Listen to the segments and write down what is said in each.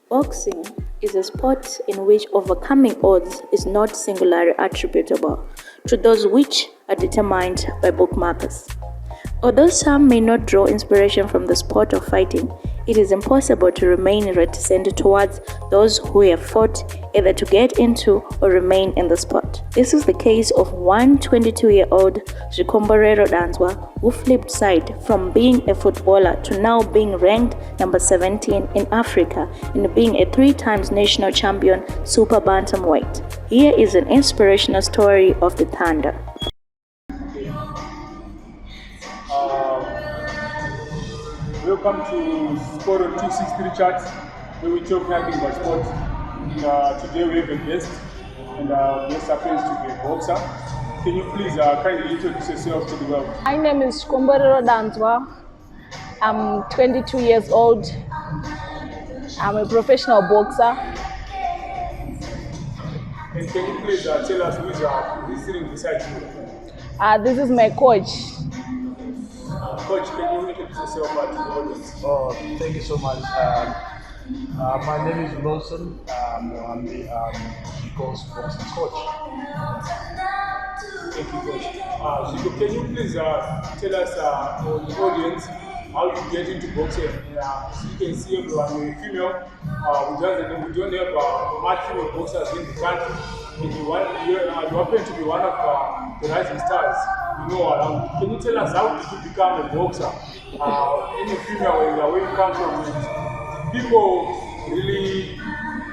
Boxing is a sport in which overcoming odds is not singularly attributable to those which are determined by bookmakers. Although some may not draw inspiration from the sport of fighting, it is impossible to remain reticent towards those who have fought either to get into or remain in the sport. This is the case of one 22-year-old Zvikomborero Danzwa who flipped side from being a footballer to now being ranked number 17 in Africa and being a 3-time National Champion Super Bantamweight. Here is an inspirational story of the Thunder. Welcome to Sport on 263 Chat, where we talk nothing but sport. Today we have a guest, and guest happens to be a boxer. Can you please kindly introduce yourself to the world? My name is Zvikomborero Danzwa. I'm 22 years old. I'm a professional boxer. And can you please tell us who is sitting beside you? This is my coach. Coach, can you introduce yourself to the audience? Oh, thank you so much. My name is Wilson. I'm the Zico's boxing coach. Thank you, Coach. Zico, can you please tell us, for the audience, how you get into boxing? So you can see everyone, we're female. We don't have much female boxers in the country. And you happen to be one of the rising stars. Around. Can you tell us how did you become a boxer? In the female, where you come from, people really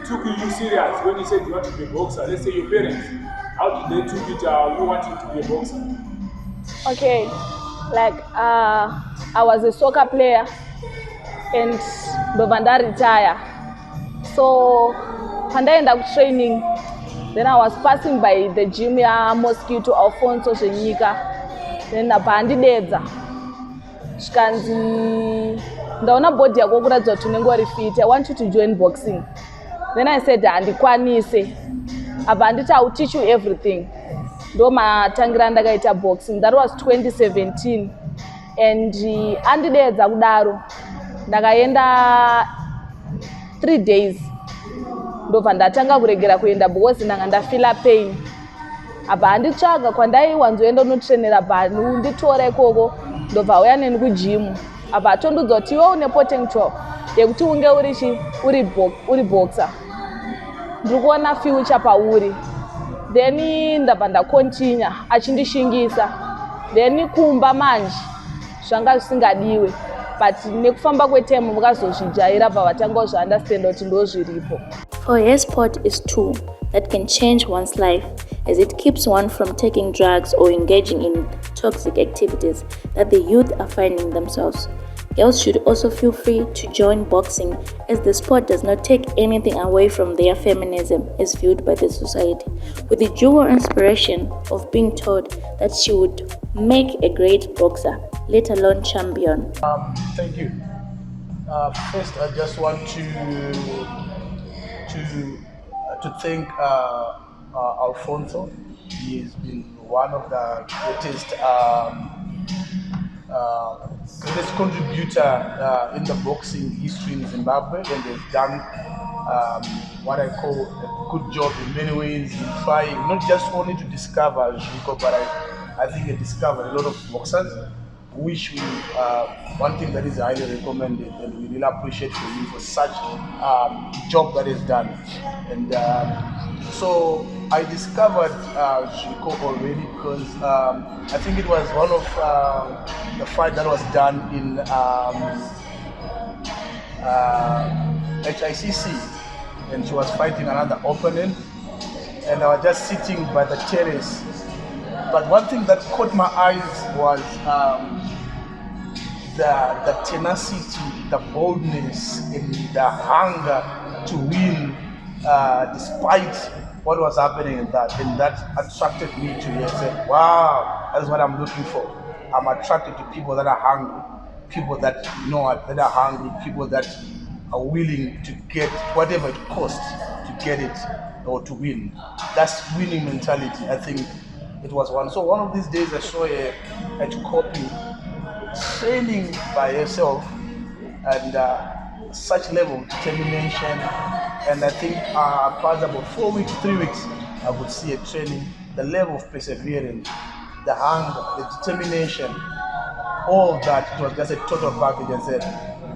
took you serious when you said you want to be a boxer. Let's say your parents. How did they took it? You wanting to be a boxer? Okay, I was a soccer player and Mbare retire. So when I ended up training, then I was passing by the gym here, Mosquito, Alfonso, Zvenyika. Then abandidedza. Shkanzi ndaona body yako kuratidza kuti unenge uri fit. I want you to join boxing. Then I said handikwanise. Apa handiti I will teach you everything. Ndo matangira ndakaita boxing. That was 2017. And andidedza kudaro. Ndakaenda 3 days. Ndobva ndatanga kuregera kuenda because ndanga ndafila pain. Apa handitsvaga kwandaiwanzoenda unotrainera bhanu nditora ikoko ndobva uya neni kugym. Apa tondodzwa kuti iwe une potential yekuti unge uri boxer. Ndiri kuona future pauri. Then ndabva ndakontinue achindishingisa. Then kumba manje zvanga zvisingadiwe. But nekufamba kwetime mukazozvijaira bva vatanga kuzviunderstand kuti ndozviripo. For a sport is tool that can change one's life as it keeps one from taking drugs or engaging in toxic activities that the youth are finding themselves. Girls should also feel free to join boxing as the sport does not take anything away from their feminism as viewed by the society, with the dual inspiration of being told that she would make a great boxer, let alone champion. Thank you. First, I just want to thank Alfonso. He has been one of the greatest contributor in the boxing history in Zimbabwe, and has done what I call a good job in many ways in trying not just only to discover Zvico, but I think he discovered a lot of boxers, which we one thing that is highly recommended, and we really appreciate him for such job that is done. And so I discovered Zvico already because I think it was one of the fight that was done in HICC, and she was fighting another opponent, and I was just sitting by the terrace. But one thing that caught my eyes was the tenacity, the boldness, and the hunger to win despite what was happening in that. And that attracted me to it. I said, wow, that's what I'm looking for. I'm attracted to people that are hungry, people that that are hungry, people that are willing to get whatever it costs to get it or to win. That's winning mentality. I think it was one. So one of these days I saw a copy training by herself, and such level of determination. And I think after about 4 weeks, 3 weeks, I would see a training, the level of perseverance, the hunger, the determination, all of that. It was just a total package. And said,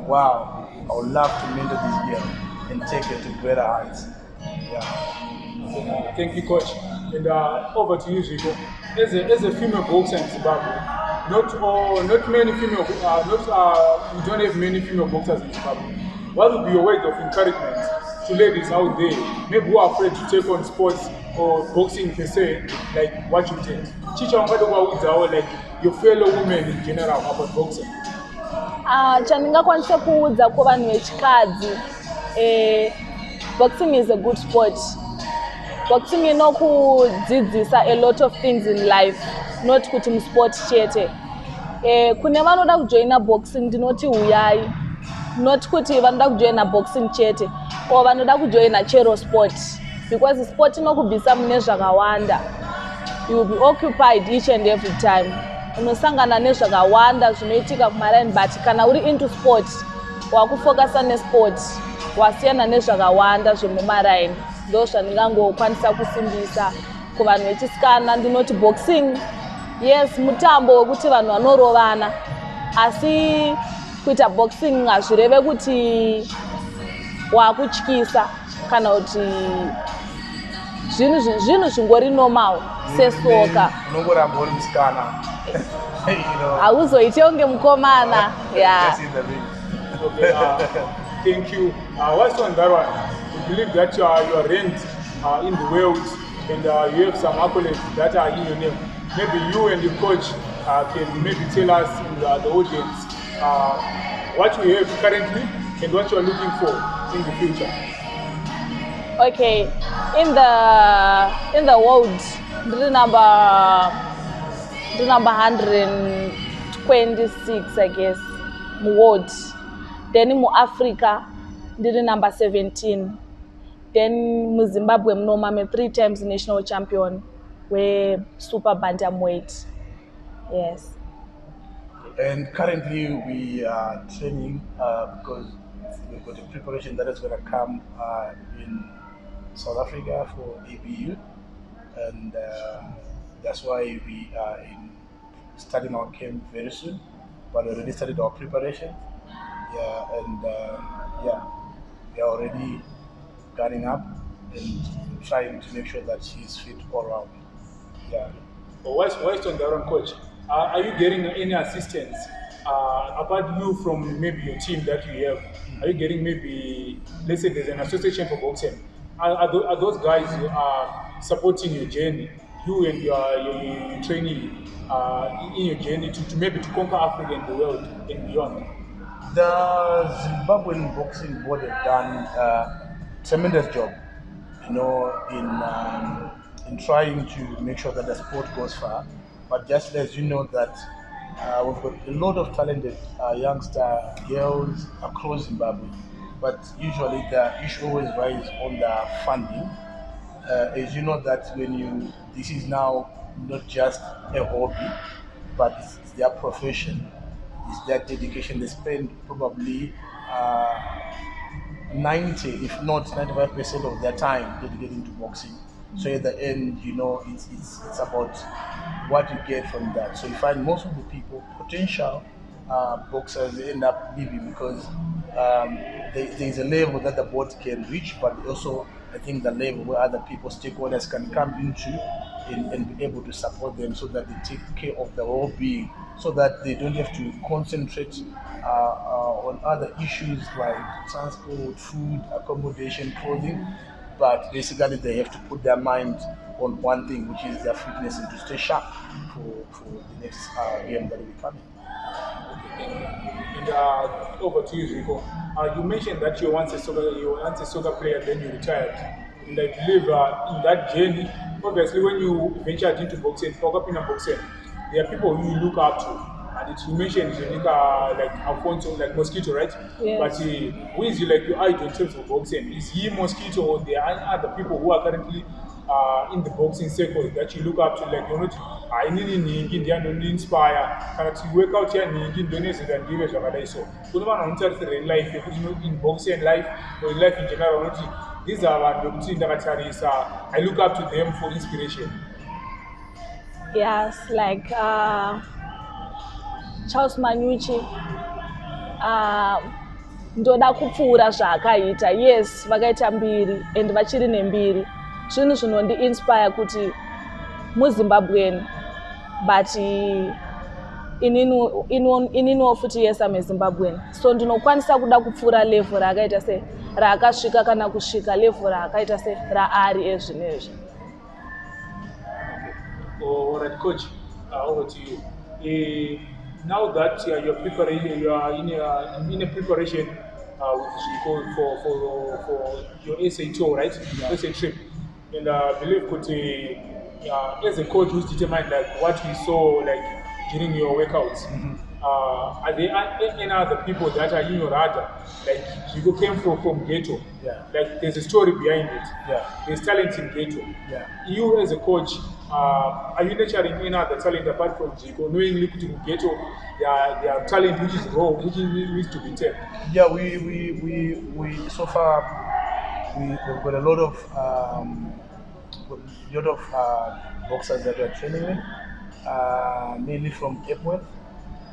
wow, I would love to mentor this girl and take her to greater heights. Yeah. Thank you, coach. And over to you, Zico. As a female boxer in Zimbabwe, not many female, we don't have many female boxers in Zimbabwe. What would be your word of encouragement to ladies out there, maybe who are afraid to take on sports or boxing per se, like what you did? Chicha, like your fellow women in general about boxing. Chandingakwanisa kuudza kuvanhu vechikadzi, boxing is a good sport. Boxing inokudzidzisa a lot of things in life, not kuti musport chete. Kune vanoda kujoina boxing ndinoti huyai, not kuti vanoda kujoina boxing chete or vanoda kujoina chero sport, because sport inokubvisa mune zvakawanda. You will be occupied each and every time. Unosangana nezvakawanda zvinoitika kumarine, but kana uri into sport wakufokasa nesport wasiyana nezvakawanda zvemumarine. Ndo zvandingangokwanisa kusimbisa kuvanhu vechisikana. Ndinoti boxing, yes, mutambo wekuti vanhu vanorovana, asi kuita boxing hazvireve kuti wakutyisa kana kuti zvinhu zvingori normal sesoka. Unongoramba uri musikana. Hauzoite unge mukomana. Yeah. Okay, thank you. What's on that one? We believe that you are ranked in the world and you have some accolades that are in your name. Maybe you and the coach can maybe tell us in the audience what you have currently and what you are looking for in the future. Okay, in the world, the number 126, I guess, world. Then in Africa, the number 17. Then in Zimbabwe, I'm 3 times national champion with Super Bantamweight. Yes. And currently we are training because we've got a preparation that is going to come in South Africa for ABU, and that's why we are starting our camp very soon. But we already started our preparation. Yeah, and we are already getting up and trying to make sure that she's fit all around. Yeah. But what's on the own, coach? Are you getting any assistance apart you from maybe your team that you have? Are you getting maybe, let's say there's an association for boxing? Are those guys supporting your journey, you and your training in your journey to maybe to conquer Africa and the world and beyond? The Zimbabwean Boxing Board have done a tremendous job, in trying to make sure that the sport goes far. But just as you know that we've got a lot of talented youngster girls across Zimbabwe, but usually the issue always rises on the funding. As you know that this is now not just a hobby, but it's their profession, it's their dedication. They spend probably 90, if not 95% of their time dedicating to boxing. So at the end, it's about what you get from that. So you find most of the people, potential boxers, they end up leaving because there's a level that the board can reach, but also I think the level where other people, stakeholders, can come into and be able to support them so that they take care of the well-being, so that they don't have to concentrate on other issues like transport, food, accommodation, clothing, but basically they have to put their mind on one thing, which is their fitness, and to stay sharp for the next game that will be coming. And over to you, Zviko. You mentioned that you were once a soccer player, then you retired. And I believe in that journey, obviously when you ventured into boxing, boxing, there are people who you look up to. And you mentioned Zvenyika, like Alfonso, like Mosquito, right? Yes. But who is your idol in terms of boxing? Is he Mosquito, or there are other people who are currently in the boxing circle that you look up to? Like inini nhingi ndianondinspire kana kuti workout yanhingi ndonezera ndive zvakadai so. Kune vanhu vanotarisira life yekuti in boxing and life or in life in general vanoti these are vanhu vekuti ndakatarisa I look up to them for inspiration. Yes, like Charles Manyuchi, ndoda kupfuura zvaakaita. Yes, vakaita mbiri and vachiri nembiri. Zvinhu zvinondi-inspire kuti muZimbabwean, but ininiwo futi yes I'm a Zimbabwean. So ndinokwanisa kuda kupfuura level raakaita se raakasvika kana kusvika level raakaita se raari ezvinezvi. All right, coach, over to you. Now that you're preparing, you are in a preparation with Zviko for your SA tour, right? Yeah. SA trip, and I believe could as a coach who's determined like what we saw like during your workouts. Are there any other people that are in your radar? Like Zviko came from ghetto. Yeah. Like there's a story behind it. Yeah. There's talent in ghetto. Yeah. You as a coach, are you nurturing any other talent apart from Zviko? Knowing look to ghetto, there are talent which is raw, which needs to be tapped. Yeah, we so far we've got a lot of boxers that we're training with, mainly from Epworth.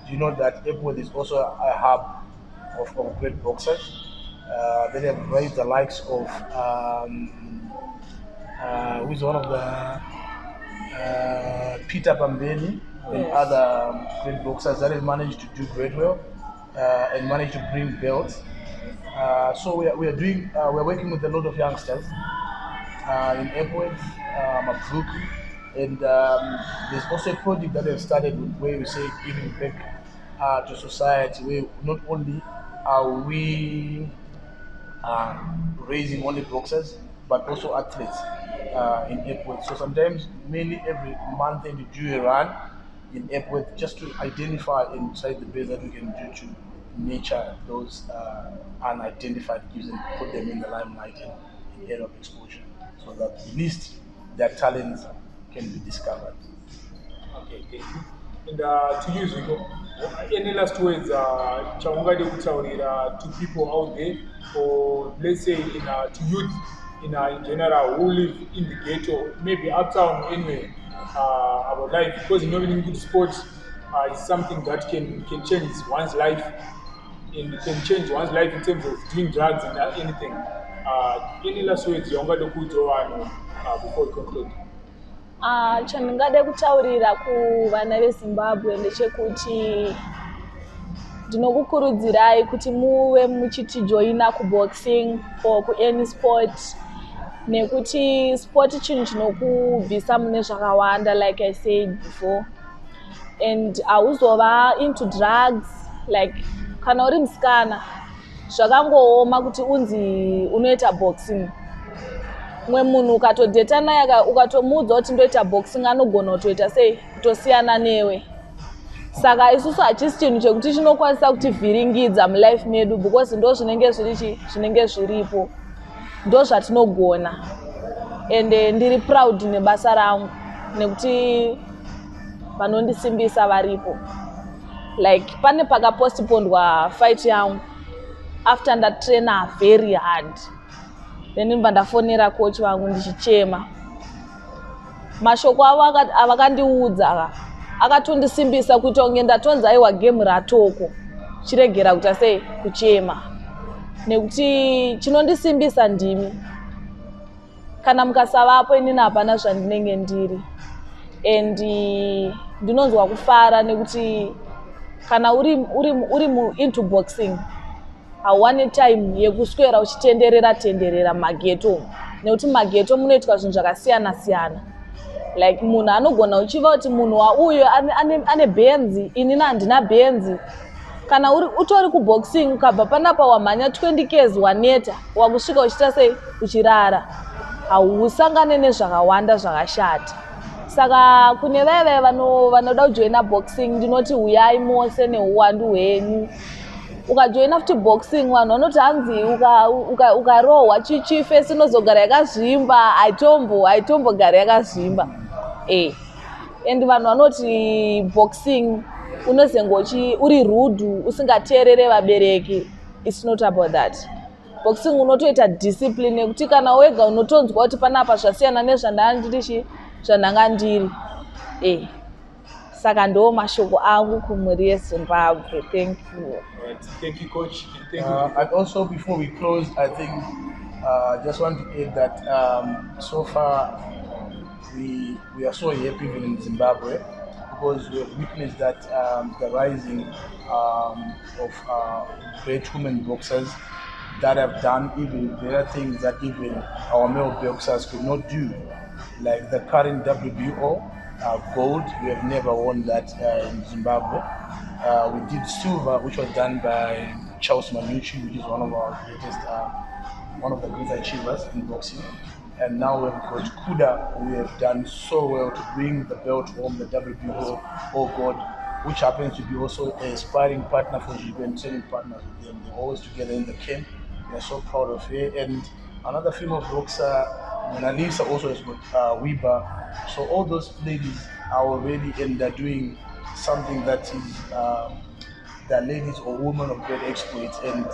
You know that Epworth is also a hub of great boxers. They have raised the likes of who's one of the Peter Bambeni and other great boxers that have managed to do great well and managed to bring belts. So we're working with a lot of youngsters in Epworth, Mabvuku, and there's also a project that they've started with where we say giving back to society, where not only are we raising only boxers, but also athletes in Epworth. So sometimes, mainly every month, we do a run in Epworth just to identify and try the best that we can do to nurture those unidentified kids and put them in the limelight and in the area of exposure, so that at least their talents can be discovered. Okay, thank you. And to you, Zviko, any last words chaungade kutaurira to people out there, or let's say to youth in general who live in the ghetto, maybe uptown anyway, about life, because knowing good sports is something that can change one's life, and can change one's life in terms of doing drugs and anything. Any last words chaungade kutaurira before we conclude? Chandingade kutaurira kuvana veZimbabwe ndechekuti ndinokukurudzirai kuti muve muchitijoina kuboxing or kuany sport, nekuti sport chinhu chinokubvisa mune zvakawanda, like I said before, and hauzova into drugs. Like kana uri musikana zvakangooma kuti unzi unoita boxing. Mwe munhu ukatodheta naye ukatomuudza kuti ndoita boxing anogona kutoita sei kutosiyana newe. Saka isusu hachisi chinhu chekuti chinokwanisa kutivhiringidza mulife medu, because ndo zvinenge zviripo, ndo zvatinogona. And ndiri proud nebasa rangu nekuti vanondisimbisa varipo. Like pane pakapostponedwa fight yangu after ndatrainer very hard. Then ndafonera coach wangu ndichichema. Mashoko avo avakandiudza akatondisimbisa kuti unge ndatonza aiwa game ratoko chiregera kuti sei kuchema, nekuti chinondisimbisa ndimi. Kana mukasavapo inini hapana zvandinenge ndiri, and ndinonzwa kufara nekuti kana uri into boxing hauwane time yekuswera uchitenderera mageto, nekuti mageto munoitwa zvinhu zvakasiyana siyana. Like munhu anogona uchiva kuti munhu wauyo ane benzi, inini handina benzi. Kana utori kuboxing ukabva panapa wamhanya 20 kg waneta, wakusvika uchiita sei uchirara, hausangane nezvakawanda zvakashata. Saka kune veve vanoda kujoina boxing ndinoti uyai mose neuwandu hwenyu. Ukajoina futi boxing vanhu vanoti hanzi ukarohwa chife sinozogara yakazvimba, haitombogara yakazvimba. and vanhu vanoti boxing unozenge uri rude usingateerere vabereki. It's not about that. Boxing unotoita discipline yekuti kana wega unotonzwa kuti panapa zvasiyana nezvandanga ndiri. Saka ndo mashoko angu kumhuri yeZimbabwe. Thank you. Right. Thank you, coach. Thank you. And also, before we close, I think just want to add that so far we are so happy even in Zimbabwe because we have witnessed that the rising of great women boxers that have done even better things that even our male boxers could not do, like the current WBO gold. We have never won that in Zimbabwe. We did silver, which was done by Charles Manucci, which is one of our greatest, one of the great achievers in boxing. And now we've got Kuda, who have done so well to bring the belt home, the WBO gold, which happens to be also a sparring partner for Zvikomborero, training partners with them. They're always together in the camp. They're so proud of her. And another female boxer, Mona Lisa, also has got Weber. So all those ladies are already and they're doing something that is they're ladies or women of great exploits, and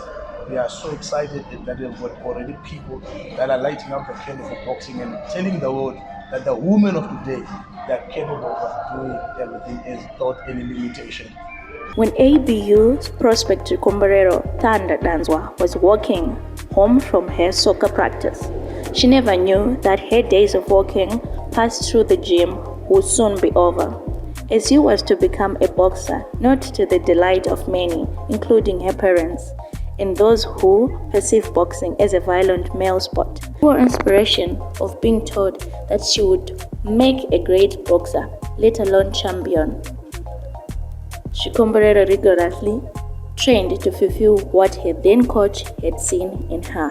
we are so excited that we've got already people that are lighting up the candle for boxing and telling the world that the women of today, they're capable of doing everything without any limitation. When ABU's prospect Zvikomborero Danzwa was walking home from her soccer practice, she never knew that her days of walking past through the gym would soon be over, as she was to become a boxer, not to the delight of many, including her parents, and those who perceive boxing as a violent male sport. Her inspiration of being told that she would make a great boxer, let alone champion. Zvikomborero rigorously trained to fulfill what her then coach had seen in her.